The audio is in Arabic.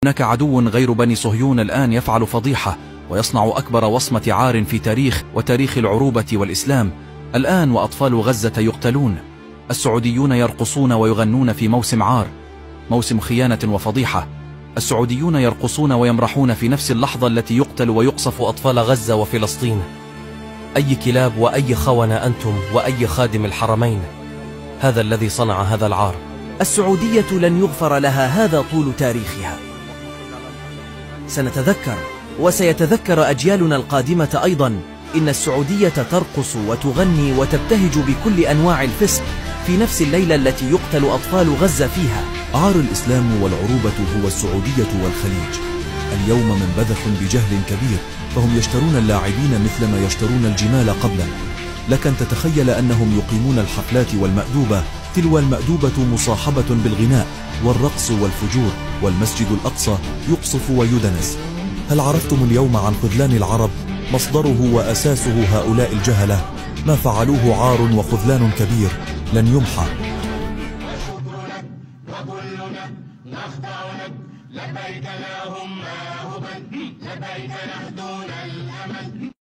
هناك عدو غير بني صهيون الآن يفعل فضيحة ويصنع أكبر وصمة عار في تاريخ العروبة والإسلام الآن، وأطفال غزة يقتلون. السعوديون يرقصون ويغنون في موسم عار، موسم خيانة وفضيحة. السعوديون يرقصون ويمرحون في نفس اللحظة التي يقتل ويقصف أطفال غزة وفلسطين. أي كلاب وأي خونة أنتم وأي خادم الحرمين، هذا الذي صنع هذا العار. السعودية لن يغفر لها هذا طول تاريخها. سنتذكر وسيتذكر أجيالنا القادمة أيضا إن السعودية ترقص وتغني وتبتهج بكل أنواع الفسق في نفس الليلة التي يقتل أطفال غزة فيها. عار الإسلام والعروبة هو السعودية والخليج. اليوم منبذخ بجهل كبير، فهم يشترون اللاعبين مثلما يشترون الجمال قبلا. لك أن تتخيل أنهم يقيمون الحفلات والمأدوبة تلو المأدوبة مصاحبة بالغناء والرقص والفجور، والمسجد الأقصى يقصف ويدنس. هل عرفتم اليوم عن خذلان العرب؟ مصدره وأساسه هؤلاء الجهلة. ما فعلوه عار وخذلان كبير لن يمحى. لبيك اللهم هبا، لبيك نهدون الأمل.